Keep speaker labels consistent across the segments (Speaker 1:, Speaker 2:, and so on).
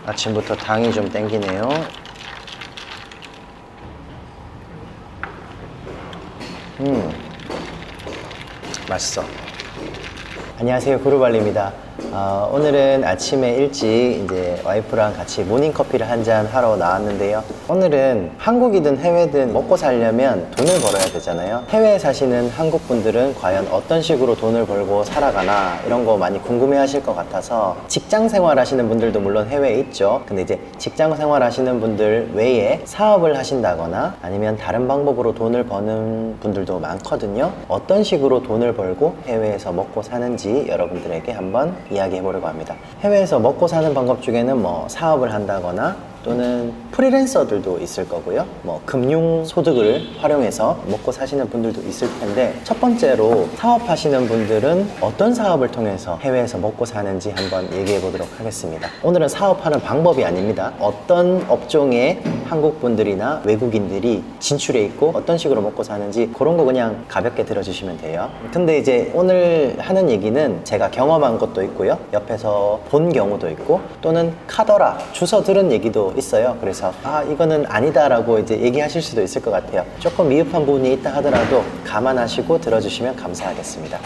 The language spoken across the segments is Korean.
Speaker 1: 아침부터 당이 좀 땡기네요. 맛있어. 안녕하세요, 구루발리입니다. 오늘은 아침에 일찍 이제 와이프랑 같이 모닝커피를 한잔 하러 나왔는데요. 오늘은 한국이든 해외든 먹고 살려면 돈을 벌어야 되잖아요. 해외에 사시는 한국 분들은 과연 어떤 식으로 돈을 벌고 살아가나 이런 거 많이 궁금해 하실 것 같아서 직장 생활 하시는 분들도 물론 해외에 있죠. 근데 이제 직장 생활 하시는 분들 외에 사업을 하신다거나 아니면 다른 방법으로 돈을 버는 분들도 많거든요. 어떤 식으로 돈을 벌고 해외에서 먹고 사는지 여러분들에게 한번 이야기해 보려고 합니다. 해외에서 먹고 사는 방법 중에는 뭐 사업을 한다거나 또는 프리랜서들도 있을 거고요. 뭐 금융 소득을 활용해서 먹고 사시는 분들도 있을 텐데, 첫 번째로 사업하시는 분들은 어떤 사업을 통해서 해외에서 먹고 사는지 한번 얘기해 보도록 하겠습니다. 오늘은 사업하는 방법이 아닙니다. 어떤 업종에 한국 분들이나 외국인들이 진출해 있고 어떤 식으로 먹고 사는지 그런 거 그냥 가볍게 들어주시면 돼요. 근데 이제 오늘 하는 얘기는 제가 경험한 것도 있고요, 옆에서 본 경우도 있고, 또는 카더라 주워 들은 얘기도 있어요. 그래서 이거는 아니다라고 이제 얘기하실 수도 있을 것 같아요. 조금 미흡한 부분이 있다 하더라도 감안하시고 들어주시면 감사하겠습니다.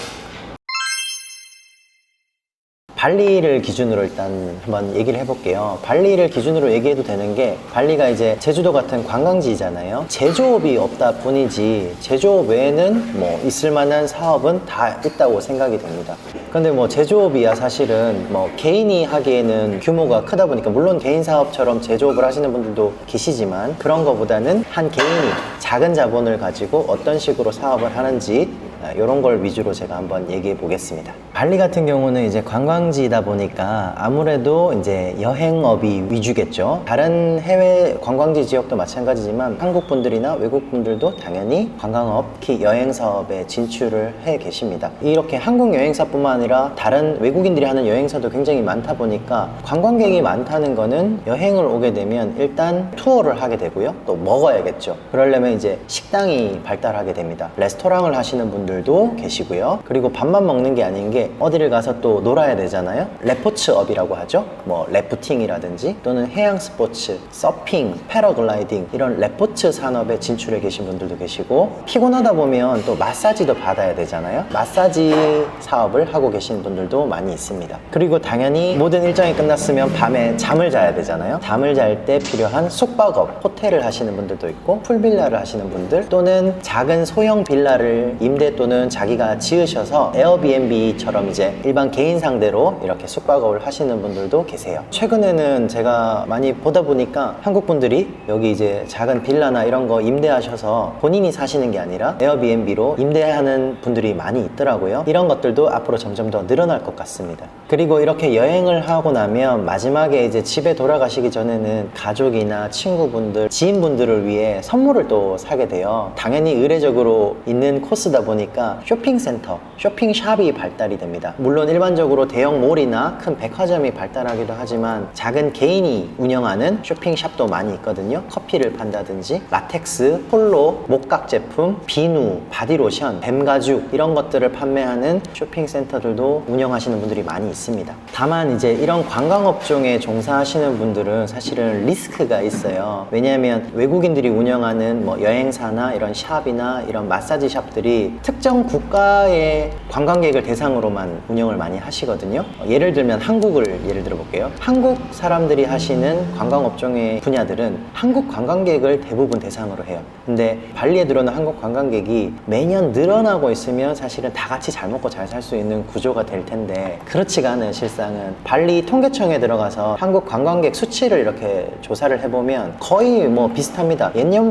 Speaker 1: 발리를 기준으로 일단 한번 얘기를 해볼게요. 발리를 기준으로 얘기해도 되는 게, 발리가 이제 제주도 같은 관광지잖아요. 제조업이 없다 뿐이지 제조업 외에는 뭐 있을 만한 사업은 다 있다고 생각이 됩니다. 근데 뭐 제조업이야 사실은 뭐 개인이 하기에는 규모가 크다 보니까, 물론 개인 사업처럼 제조업을 하시는 분들도 계시지만 그런 거보다는 한 개인이 작은 자본을 가지고 어떤 식으로 사업을 하는지 이런 걸 위주로 제가 한번 얘기해 보겠습니다. 발리 같은 경우는 이제 관광지다 보니까 아무래도 이제 여행업이 위주겠죠. 다른 해외 관광지 지역도 마찬가지지만 한국 분들이나 외국 분들도 당연히 관광업, 특히 여행 사업에 진출을 해 계십니다. 이렇게 한국 여행사뿐만 아니라 다른 외국인들이 하는 여행사도 굉장히 많다 보니까, 관광객이 많다는 거는 여행을 오게 되면 일단 투어를 하게 되고요, 또 먹어야겠죠. 그러려면 이제 식당이 발달하게 됩니다. 레스토랑을 하시는 분들도 계시고요. 그리고 밥만 먹는 게 아닌 게 어디를 가서 또 놀아야 되잖아요. 레포츠업이라고 하죠. 뭐 래프팅이라든지 또는 해양 스포츠, 서핑, 패러글라이딩, 이런 레포츠 산업에 진출해 계신 분들도 계시고, 피곤하다 보면 또 마사지도 받아야 되잖아요. 마사지 사업을 하고 계신 분들도 많이 있습니다. 그리고 당연히 모든 일정이 끝났으면 밤에 잠을 자야 되잖아요. 잠을 잘 때 필요한 숙박업, 호텔을 하시는 분들도 있고, 풀빌라를 하시는 분들, 또는 작은 소형 빌라를 임대 또는 자기가 지으셔서 에어비앤비처럼 이제 일반 개인 상대로 이렇게 숙박업을 하시는 분들도 계세요. 최근에는 제가 많이 보다 보니까 한국 분들이 여기 이제 작은 빌라나 이런 거 임대하셔서 본인이 사시는 게 아니라 에어비앤비로 임대하는 분들이 많이 있더라고요. 이런 것들도 앞으로 점점 더 늘어날 것 같습니다. 그리고 이렇게 여행을 하고 나면 마지막에 이제 집에 돌아가시기 전에는 가족이나 친구분들, 지인분들을 위해 선물을 또 사게 돼요. 당연히 의례적으로 있는 코스다 보니까 쇼핑센터, 쇼핑샵이 발달이 됩니다. 물론 일반적으로 대형 몰이나 큰 백화점이 발달하기도 하지만 작은 개인이 운영하는 쇼핑샵도 많이 있거든요. 커피를 판다든지 라텍스, 폴로, 목각 제품, 비누, 바디로션, 뱀가죽 이런 것들을 판매하는 쇼핑센터들도 운영하시는 분들이 많이 있습니다. 다만 이제 이런 관광업종에 종사하시는 분들은 사실은 리스크가 있어요. 왜냐하면 외국인들이 운영하는 뭐 여행사나 이런 샵이나 이런 마사지 샵들이 특정 국가의 관광객을 대상으로만 운영을 많이 하시거든요. 예를 들면 한국을 예를 들어 볼게요. 한국 사람들이 하시는 관광업종의 분야들은 한국 관광객을 대부분 대상으로 해요. 근데 발리에 들어오는 한국 관광객이 매년 늘어나고 있으면 사실은 다 같이 잘 먹고 잘 살 수 있는 구조가 될 텐데, 그렇지가 않은 실상은 발리 통계청에 들어가서 한국 관광객 수치를 이렇게 조사를 해보면 거의 뭐 비슷합니다. 옛날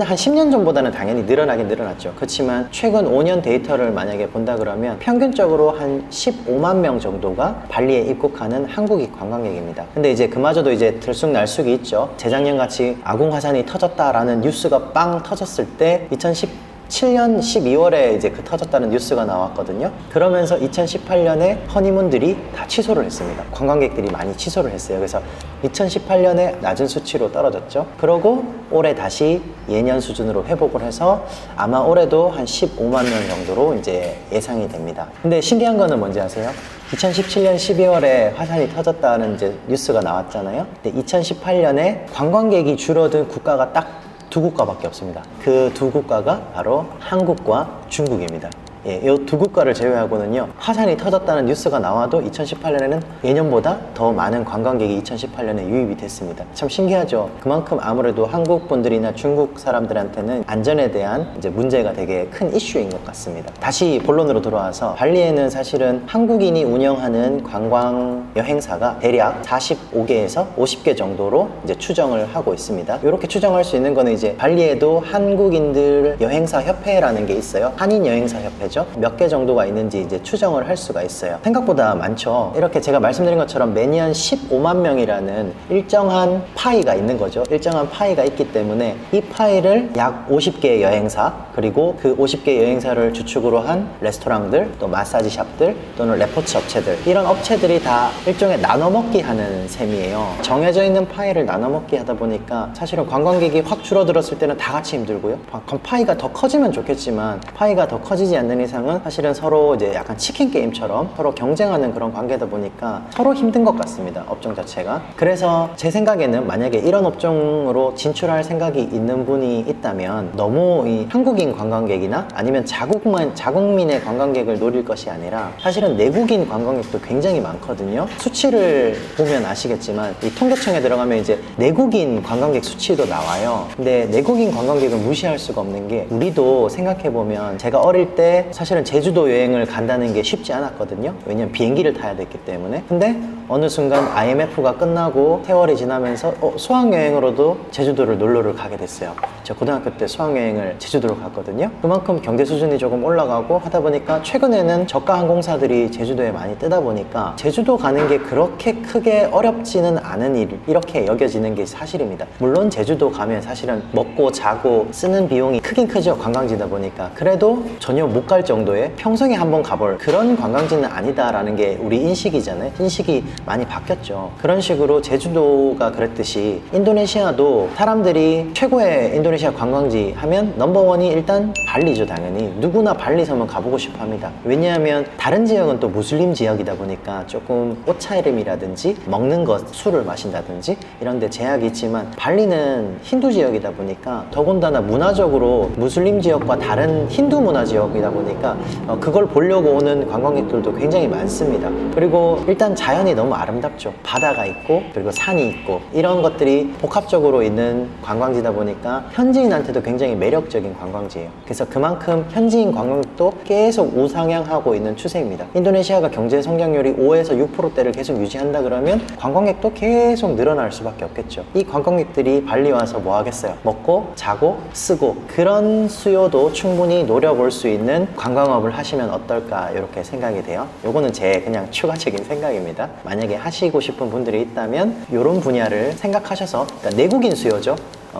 Speaker 1: 한 10년 전보다는 당연히 늘어나긴 늘어났죠. 그렇지만 최근 5년 데이터를 만약에 본다 그러면 평균적으로 한 15만 명 정도가 발리에 입국하는 한국인 관광객입니다. 근데 이제 그마저도 이제 들쑥날쑥이 있죠. 재작년 같이 아궁 화산이 터졌다라는 뉴스가 빵 터졌을 때 2010 2017년 12월에 이제 그 터졌다는 뉴스가 나왔거든요. 그러면서 2018년에 허니문들이 다 취소를 했습니다. 관광객들이 많이 취소를 했어요. 그래서 2018년에 낮은 수치로 떨어졌죠. 그러고 올해 다시 예년 수준으로 회복을 해서 아마 올해도 한 15만 명 정도로 이제 예상이 됩니다. 근데 신기한 거는 뭔지 아세요? 2017년 12월에 화산이 터졌다는 이제 뉴스가 나왔잖아요. 근데 2018년에 관광객이 줄어든 국가가 딱 두 국가밖에 없습니다. 그 두 국가가 바로 한국과 중국입니다. 이 두 국가를 제외하고는요, 화산이 터졌다는 뉴스가 나와도 2018년에는 예년보다 더 많은 관광객이 2018년에 유입이 됐습니다. 참 신기하죠. 그만큼 아무래도 한국 분들이나 중국 사람들한테는 안전에 대한 이제 문제가 되게 큰 이슈인 것 같습니다. 다시 본론으로 돌아와서 발리에는 사실은 한국인이 운영하는 관광 여행사가 대략 45개에서 50개 정도로 이제 추정을 하고 있습니다. 이렇게 추정할 수 있는 거는 이제 발리에도 한국인들 여행사 협회라는 게 있어요. 한인 여행사 협회죠. 몇 개 정도가 있는지 이제 추정을 할 수가 있어요. 생각보다 많죠. 이렇게 제가 말씀드린 것처럼 매년 15만 명이라는 일정한 파이가 있는 거죠. 일정한 파이가 있기 때문에 이 파이를 약 50개의 여행사, 그리고 그 50개 여행사를 주축으로 한 레스토랑들, 또 마사지 샵들, 또는 레포츠 업체들, 이런 업체들이 다 일종의 나눠먹기 하는 셈이에요. 정해져 있는 파이를 나눠먹기 하다 보니까 사실은 관광객이 확 줄어들었을 때는 다 같이 힘들고요. 파이가 더 커지면 좋겠지만 파이가 더 커지지 않는 이상은 사실은 서로 이제 약간 치킨 게임처럼 서로 경쟁하는 그런 관계다 보니까 서로 힘든 것 같습니다. 업종 자체가. 그래서 제 생각에는 만약에 이런 업종으로 진출할 생각이 있는 분이 있다면 너무 이 한국인 관광객이나 아니면 자국민의 관광객을 노릴 것이 아니라 사실은 내국인 관광객도 굉장히 많거든요. 수치를 보면 아시겠지만 이 통계청에 들어가면 이제 내국인 관광객 수치도 나와요. 근데 내국인 관광객은 무시할 수가 없는 게, 우리도 생각해보면 제가 어릴 때 사실은 제주도 여행을 간다는 게 쉽지 않았거든요. 왜냐면 비행기를 타야 됐기 때문에. 근데 어느 순간 IMF가 끝나고 세월이 지나면서 수학여행으로도 제주도를 놀러를 가게 됐어요. 저 고등학교 때 수학여행을 제주도로 갔거든요. 그만큼 경제 수준이 조금 올라가고 하다 보니까 최근에는 저가 항공사들이 제주도에 많이 뜨다 보니까 제주도 가는 게 그렇게 크게 어렵지는 않은 일, 이렇게 여겨지는 게 사실입니다. 물론 제주도 가면 사실은 먹고 자고 쓰는 비용이 크긴 크죠. 관광지다 보니까. 그래도 전혀 못 갈 정도의, 평생에 한번 가볼 그런 관광지는 아니다라는 게 우리 인식이잖아요. 인식이 많이 바뀌었죠. 그런 식으로 제주도가 그랬듯이 인도네시아도 사람들이 최고의 인도네시아 관광지 하면 넘버원이 일단 발리죠. 당연히 누구나 발리 섬은 가보고 싶어 합니다. 왜냐하면 다른 지역은 또 무슬림 지역이다 보니까 조금 옷차림이라든지 먹는 것, 술을 마신다든지 이런 데 제약이 있지만, 발리는 힌두 지역이다 보니까 더군다나 문화적으로 무슬림 지역과 다른 힌두 문화 지역이다 보니까 그걸 보려고 오는 관광객들도 굉장히 많습니다. 그리고 일단 자연이 너무 아름답죠. 바다가 있고 그리고 산이 있고 이런 것들이 복합적으로 있는 관광지다 보니까 현지인한테도 굉장히 매력적인 관광지예요. 그래서 그만큼 현지인 관광객도 계속 우상향하고 있는 추세입니다. 인도네시아가 경제 성장률이 5에서 6%대를 계속 유지한다 그러면 관광객도 계속 늘어날 수밖에 없겠죠. 이 관광객들이 발리 와서 뭐 하겠어요? 먹고 자고 쓰고, 그런 수요도 충분히 노려볼 수 있는 관광업을 하시면 어떨까 이렇게 생각이 돼요. 요거는 제 그냥 추가적인 생각입니다. 만약에 하시고 싶은 분들이 있다면 이런 분야를 생각하셔서, 그러니까 내국인 수요죠.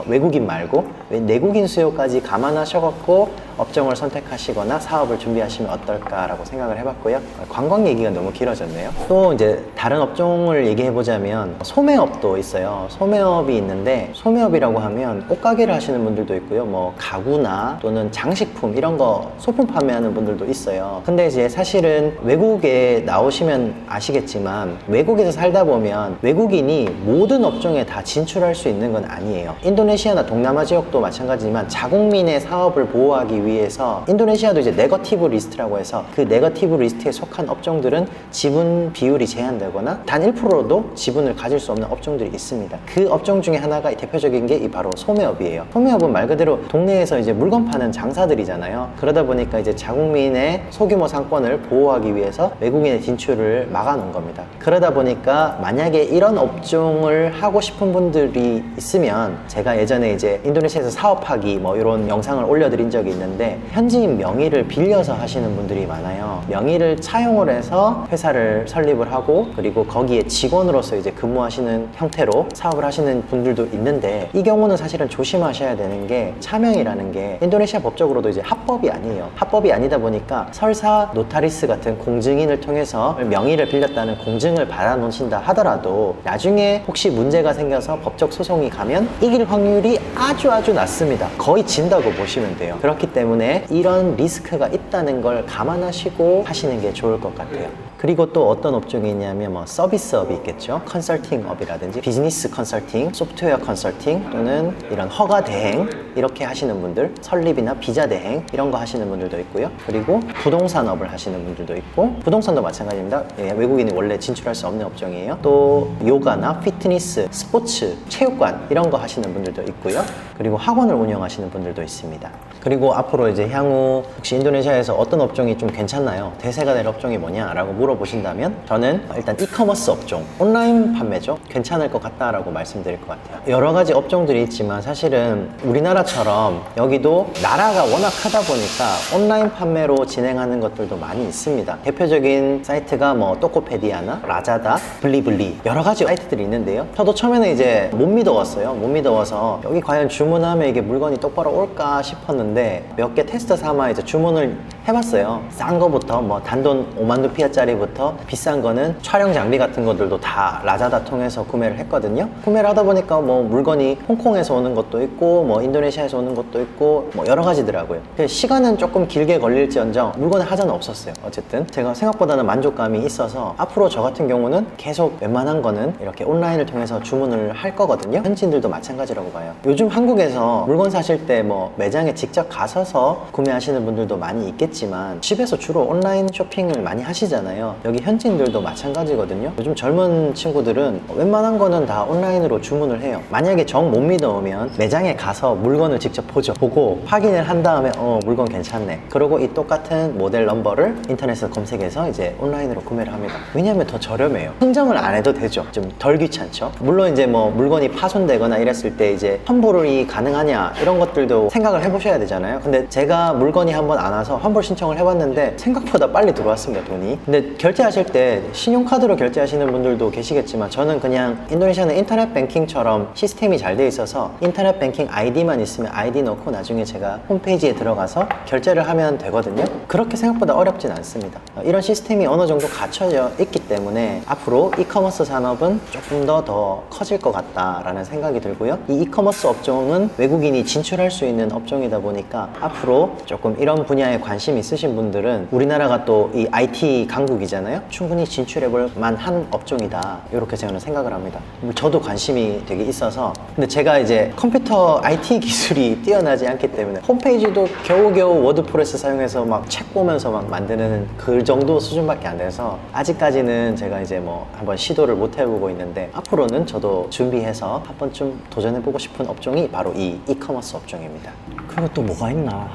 Speaker 1: 외국인 말고 내국인 수요까지 감안하셔갖고 업종을 선택하시거나 사업을 준비하시면 어떨까라고 생각을 해봤고요. 관광 얘기가 너무 길어졌네요. 또 이제 다른 업종을 얘기해보자면 소매업도 있어요. 소매업이 있는데, 소매업이라고 하면 옷가게를 하시는 분들도 있고요. 뭐 가구나 또는 장식품 이런 거 소품 판매하는 분들도 있어요. 근데 이제 사실은 외국에 나오시면 아시겠지만, 외국에서 살다 보면 외국인이 모든 업종에 다 진출할 수 있는 건 아니에요. 인도네시아나 동남아 지역도 마찬가지지만 자국민의 사업을 보호하기 위해서 인도네시아도 이제 네거티브 리스트라고 해서 그 네거티브 리스트에 속한 업종들은 지분 비율이 제한되거나 단 1%로도 지분을 가질 수 없는 업종들이 있습니다. 그 업종 중에 하나가 대표적인 게 바로 소매업이에요. 소매업은 말 그대로 동네에서 이제 물건 파는 장사들이잖아요. 그러다 보니까 이제 자국민의 소규모 상권을 보호하기 위해서 외국인의 진출을 막아놓은 겁니다. 그러다 보니까 만약에 이런 업종을 하고 싶은 분들이 있으면 제가 제가 예전에 이제 인도네시아에서 사업하기 뭐 이런 영상을 올려드린 적이 있는데 현지인 명의를 빌려서 하시는 분들이 많아요. 명의를 차용을 해서 회사를 설립을 하고 그리고 거기에 직원으로서 이제 근무하시는 형태로 사업을 하시는 분들도 있는데 이 경우는 사실은 조심하셔야 되는 게 차명이라는 게 인도네시아 법적으로도 이제 합법이 아니에요. 합법이 아니다 보니까 설사 노타리스 같은 공증인을 통해서 명의를 빌렸다는 공증을 받아 놓으신다 하더라도 나중에 혹시 문제가 생겨서 법적 소송이 가면 이길 확률이 아주 낮습니다. 거의 진다고 보시면 돼요. 그렇기 때문에 이런 리스크가 있다는 걸 감안하시고 하시는 게 좋을 것 같아요. 그리고 또 어떤 업종이 있냐면 뭐 서비스업이 있겠죠. 컨설팅업이라든지 비즈니스 컨설팅, 소프트웨어 컨설팅 또는 이런 허가 대행 이렇게 하시는 분들, 설립이나 비자 대행 이런 거 하시는 분들도 있고요. 그리고 부동산업을 하시는 분들도 있고 부동산도 마찬가지입니다. 예, 외국인이 원래 진출할 수 없는 업종이에요. 또 요가나 피트니스, 스포츠, 체육관 이런 거 하시는 분들도 있고요. 그리고 학원을 운영하시는 분들도 있습니다. 그리고 앞으로 이제 향후 혹시 인도네시아에서 어떤 업종이 좀 괜찮나요? 대세가 될 업종이 뭐냐라고 물어보신다면 저는 일단 이커머스 업종, 온라인 판매죠. 괜찮을 것 같다라고 말씀드릴 것 같아요. 여러 가지 업종들이 있지만 사실은 우리나라처럼 여기도 나라가 워낙 하다 보니까 온라인 판매로 진행하는 것들도 많이 있습니다. 대표적인 사이트가 뭐 또코페디아나 라자다, 블리블리 여러 가지 사이트들이 있는데요. 저도 처음에는 이제 못 믿어왔어요. 못 믿어와서 여기 과연 주문하면 이게 물건이 똑바로 올까 싶었는데 몇 개 테스트 삼아 이제 주문을 해봤어요. 싼 거부터 뭐 단돈 5만 루피아짜리부터 비싼 거는 촬영 장비 같은 것들도 다 라자다 통해서 구매를 했거든요. 구매를 하다 보니까 뭐 물건이 홍콩에서 오는 것도 있고 뭐 인도네시아에서 오는 것도 있고 뭐 여러 가지더라고요. 시간은 조금 길게 걸릴지언정 물건에 하자는 없었어요. 어쨌든 제가 생각보다는 만족감이 있어서 앞으로 저 같은 경우는 계속 웬만한 거는 이렇게 온라인을 통해서 주문을 할 거거든요. 현지인들도 마찬가지라고 봐요. 요즘 한국에서 물건 사실 때 뭐 매장에 직접 가셔서 구매하시는 분들도 많이 있겠지만 집에서 주로 온라인 쇼핑을 많이 하시잖아요. 여기 현지인들도 마찬가지거든요. 요즘 젊은 친구들은 웬만한 거는 다 온라인으로 주문을 해요. 만약에 정 못 믿어오면 매장에 가서 물건을 직접 보고 확인을 한 다음에 물건 괜찮네. 그리고 이 똑같은 모델 넘버를 인터넷에서 검색해서 이제 온라인으로 구매를 합니다. 왜냐하면 더 저렴해요. 흥정을 안 해도 되죠. 좀 덜 귀찮죠. 물론 이제 뭐 물건이 파손되거나 이랬을 때 이제 환불이 가능하냐 이런 것들도 생각을 해보셔야 되잖아요. 근데 제가 물건이 한번 안 와서 환불 신청을 해봤는데 생각보다 빨리 들어왔습니다, 돈이. 근데 결제하실 때 신용카드로 결제하시는 분들도 계시겠지만 저는 그냥 인도네시아는 인터넷 뱅킹처럼 시스템이 잘 돼 있어서 인터넷 뱅킹 아이디만 있으면 아이디 넣고 나중에 제가 홈페이지에 들어가서 결제를 하면 되거든요. 그렇게 생각보다 어렵진 않습니다. 이런 시스템이 어느 정도 갖춰져 있기 때문에 앞으로 이커머스 산업은 조금 더 커질 것 같다라는 생각이 들고요. 이 이커머스 업종은 외국인이 진출할 수 있는 업종이다 보니까 앞으로 조금 이런 분야에 관심 있으신 분들은 우리나라가 또 이 IT 강국이잖아요. 충분히 진출해볼 만한 업종이다. 이렇게 저는 생각을 합니다. 저도 관심이 되게 있어서 근데 제가 이제 컴퓨터 IT 기술이 뛰어나지 않기 때문에 홈페이지도 겨우겨우 워드프레스 사용해서 막 책 보면서 막 만드는 그 정도 수준밖에 안 돼서 아직까지는 제가 이제 뭐 한번 시도를 못 해보고 있는데 앞으로는 저도 준비해서 한 번쯤 도전해보고 싶은 업종이 바로 이 이커머스 업종입니다. 그리고 또 뭐가 있나?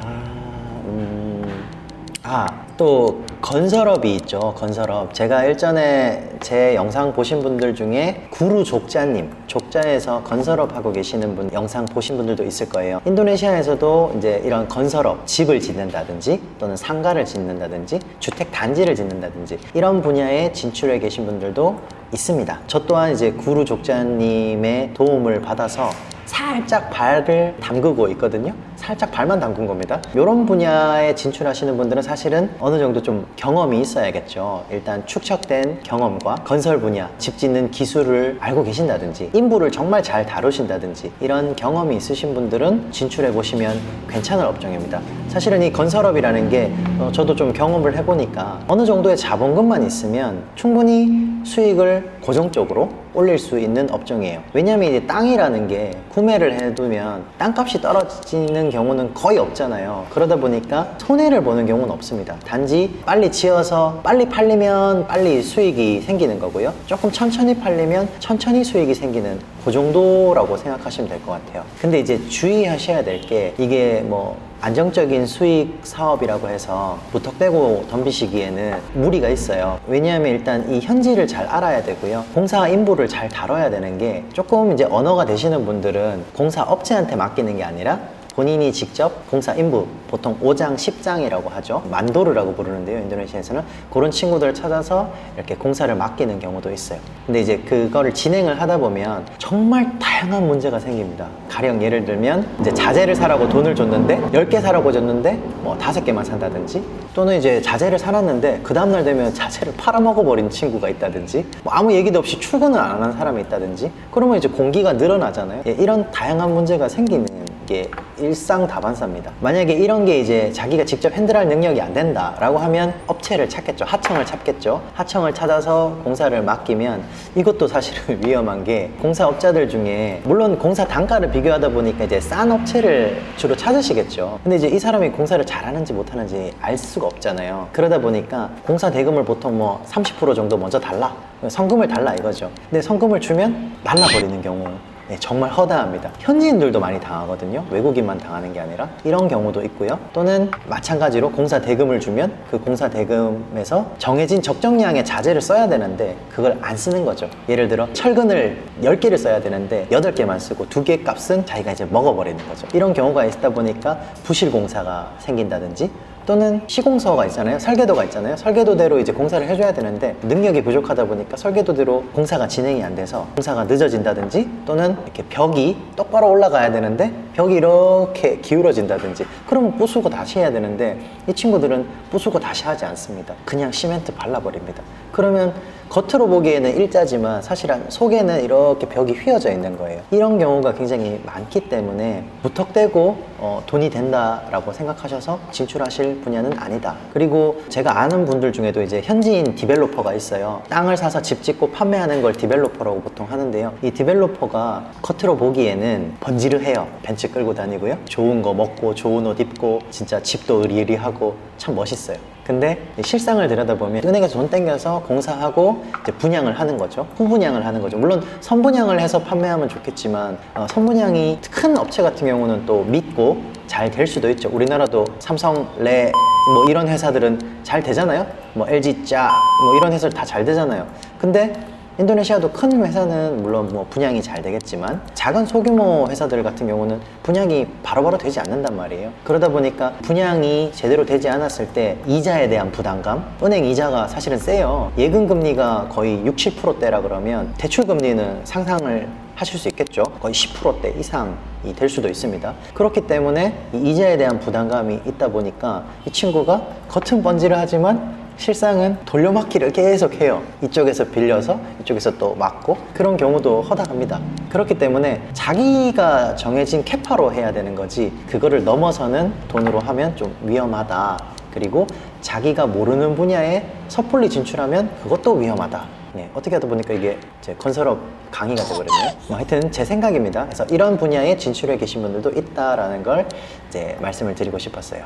Speaker 1: 또 건설업이 있죠. 건설업. 제가 일전에 제 영상 보신 분들 중에 구루 족자님, 족자에서 건설업 하고 계시는 분 영상 보신 분들도 있을 거예요. 인도네시아에서도 이제 이런 건설업, 집을 짓는다든지 또는 상가를 짓는다든지 주택 단지를 짓는다든지 이런 분야에 진출해 계신 분들도 있습니다. 저 또한 이제 구루 족자님의 도움을 받아서 살짝 발을 담그고 있거든요. 살짝 발만 담근 겁니다. 이런 분야에 진출하시는 분들은 사실은 어느 정도 좀 경험이 있어야겠죠. 일단 축적된 경험과 건설 분야, 집 짓는 기술을 알고 계신다든지 인부를 정말 잘 다루신다든지 이런 경험이 있으신 분들은 진출해 보시면 괜찮은 업종입니다. 사실은 이 건설업이라는 게 저도 좀 경험을 해보니까 어느 정도의 자본금만 있으면 충분히 수익을 고정적으로 올릴 수 있는 업종이에요. 왜냐하면 이제 땅이라는 게 구매를 해두면 땅값이 떨어지는 경우는 거의 없잖아요. 그러다 보니까 손해를 보는 경우는 없습니다. 단지 빨리 지어서 빨리 팔리면 빨리 수익이 생기는 거고요. 조금 천천히 팔리면 천천히 수익이 생기는 그 정도라고 생각하시면 될 것 같아요. 근데 이제 주의하셔야 될 게 이게 뭐 안정적인 수익 사업이라고 해서 무턱대고 덤비시기에는 무리가 있어요. 왜냐하면 일단 이 현지를 잘 알아야 되고요. 공사 인부를 잘 다뤄야 되는 게, 조금 이제 언어가 되시는 분들은 공사 업체한테 맡기는 게 아니라 본인이 직접 공사 인부, 보통 5장, 10장이라고 하죠. 만도르라고 부르는데요, 인도네시아에서는. 그런 친구들을 찾아서 이렇게 공사를 맡기는 경우도 있어요. 근데 이제 그거를 진행을 하다 보면 정말 다양한 문제가 생깁니다. 가령 예를 들면 이제 자재를 사라고 돈을 줬는데 10개 사라고 줬는데 뭐 5개만 산다든지, 또는 이제 자재를 사놨는데 그 다음날 되면 자재를 팔아먹어버린 친구가 있다든지, 뭐 아무 얘기도 없이 출근을 안 하는 사람이 있다든지, 그러면 이제 공기가 늘어나잖아요. 예, 이런 다양한 문제가 생기는 게 일상다반사입니다. 만약에 이런 게 이제 자기가 직접 핸들할 능력이 안 된다라고 하면 업체를 찾겠죠. 하청을 찾겠죠. 하청을 찾아서 공사를 맡기면, 이것도 사실은 위험한 게, 공사업자들 중에 물론 공사 단가를 비교하다 보니까 이제 싼 업체를 주로 찾으시겠죠. 근데 이제 이 사람이 공사를 잘하는지 못하는지 알 수가 없잖아요. 그러다 보니까 공사 대금을 보통 뭐 30% 정도 먼저 달라, 성금을 달라 이거죠. 근데 성금을 주면 말라버리는 경우, 네, 정말 허다합니다. 현지인들도 많이 당하거든요. 외국인만 당하는 게 아니라. 이런 경우도 있고요. 또는 마찬가지로 공사 대금을 주면 그 공사 대금에서 정해진 적정량의 자재를 써야 되는데 그걸 안 쓰는 거죠. 예를 들어 철근을 10개를 써야 되는데 8개만 쓰고 2개 값은 자기가 이제 먹어버리는 거죠. 이런 경우가 있다 보니까 부실 공사가 생긴다든지, 또는 시공서가 있잖아요. 설계도가 있잖아요. 설계도대로 이제 공사를 해줘야 되는데 능력이 부족하다 보니까 설계도대로 공사가 진행이 안 돼서 공사가 늦어진다든지, 또는 이렇게 벽이 똑바로 올라가야 되는데 벽이 이렇게 기울어진다든지, 그러면 부수고 다시 해야 되는데 이 친구들은 부수고 다시 하지 않습니다. 그냥 시멘트 발라버립니다. 그러면 겉으로 보기에는 일자지만 사실은 속에는 이렇게 벽이 휘어져 있는 거예요. 이런 경우가 굉장히 많기 때문에 무턱대고 돈이 된다라고 생각하셔서 진출하실 분야는 아니다. 그리고 제가 아는 분들 중에도 이제 현지인 디벨로퍼가 있어요. 땅을 사서 집 짓고 판매하는 걸 디벨로퍼라고 보통 하는데요. 이 디벨로퍼가 겉으로 보기에는 번지르해요. 벤츠 끌고 다니고요. 좋은 거 먹고 좋은 옷 입고 진짜 집도 의리의리하고 참 멋있어요. 근데 실상을 들여다보면 은행에서 돈 땡겨서 공사하고 이제 분양을 하는 거죠. 후분양을 하는 거죠. 물론 선분양을 해서 판매하면 좋겠지만 선분양이 큰 업체 같은 경우는 또 믿고 잘 될 수도 있죠. 우리나라도 삼성, 레, 뭐 이런 회사들은 잘 되잖아요. 뭐 LG자, 뭐 이런 회사들 다 잘 되잖아요. 근데 인도네시아도 큰 회사는 물론 뭐 분양이 잘 되겠지만 작은 소규모 회사들 같은 경우는 분양이 바로바로 되지 않는단 말이에요. 그러다 보니까 분양이 제대로 되지 않았을 때 이자에 대한 부담감, 은행 이자가 사실은 세요. 예금 금리가 거의 6, 7%대라 그러면 대출 금리는 상상을 하실 수 있겠죠. 거의 10%대 이상이 될 수도 있습니다. 그렇기 때문에 이 이자에 대한 부담감이 있다 보니까 이 친구가 겉은 번지르하지만 실상은 돌려막기를 계속 해요. 이쪽에서 빌려서 이쪽에서 또 막고, 그런 경우도 허다합니다. 그렇기 때문에 자기가 정해진 캐파로 해야 되는 거지, 그거를 넘어서는 돈으로 하면 좀 위험하다. 그리고 자기가 모르는 분야에 섣불리 진출하면 그것도 위험하다. 네, 어떻게 하다 보니까 이게 제 건설업 강의가 되어버렸네요. 뭐 하여튼 제 생각입니다. 그래서 이런 분야에 진출해 계신 분들도 있다라는 걸 이제 말씀을 드리고 싶었어요.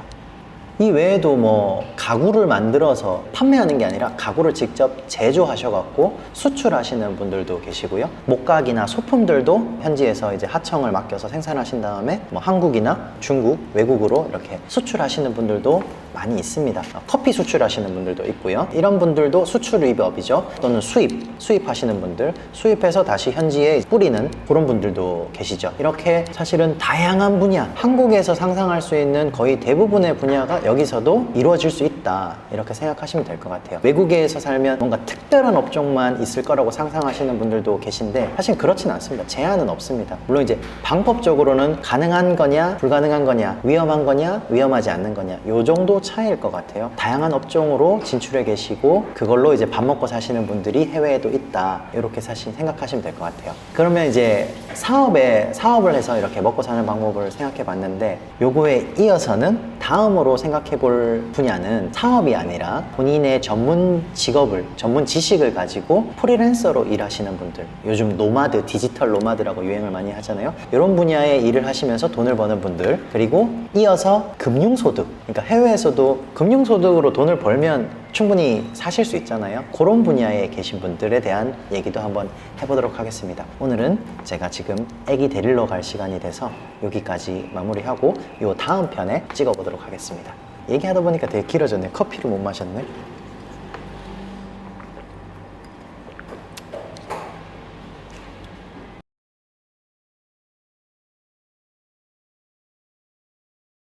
Speaker 1: 이 외에도 뭐 가구를 만들어서 판매하는 게 아니라 가구를 직접 제조하셔갖고 수출하시는 분들도 계시고요. 목각이나 소품들도 현지에서 이제 하청을 맡겨서 생산하신 다음에 뭐 한국이나 중국, 외국으로 이렇게 수출하시는 분들도 많이 있습니다. 커피 수출하시는 분들도 있고요. 이런 분들도 수출입업이죠. 또는 수입하시는 분들, 수입해서 다시 현지에 뿌리는 그런 분들도 계시죠. 이렇게 사실은 다양한 분야, 한국에서 상상할 수 있는 거의 대부분의 분야가 여기서도 이루어질 수 있다, 이렇게 생각하시면 될 것 같아요. 외국에서 살면 뭔가 특별한 업종만 있을 거라고 상상하시는 분들도 계신데 사실 그렇지는 않습니다. 제한은 없습니다. 물론 이제 방법적으로는 가능한 거냐 불가능한 거냐, 위험한 거냐 위험하지 않는 거냐, 요 정도 차이일 것 같아요. 다양한 업종으로 진출해 계시고 그걸로 이제 밥 먹고 사시는 분들이 해외에도 있다, 이렇게 사실 생각하시면 될 것 같아요. 그러면 이제 사업을 해서 이렇게 먹고 사는 방법을 생각해 봤는데, 요거에 이어서는 다음으로 생각해 볼 분야는 사업이 아니라 본인의 전문 직업을, 전문 지식을 가지고 프리랜서로 일하시는 분들, 요즘 노마드, 디지털 노마드라고 유행을 많이 하잖아요. 이런 분야에 일을 하시면서 돈을 버는 분들, 그리고 이어서 금융소득, 그러니까 해외에서도 금융소득으로 돈을 벌면 충분히 사실 수 있잖아요. 그런 분야에 계신 분들에 대한 얘기도 한번 해보도록 하겠습니다. 오늘은 제가 지금 애기 데리러 갈 시간이 돼서 여기까지 마무리하고 요 다음 편에 찍어보도록 하겠습니다. 얘기하다 보니까 되게 길어졌네. 커피를 못 마셨네.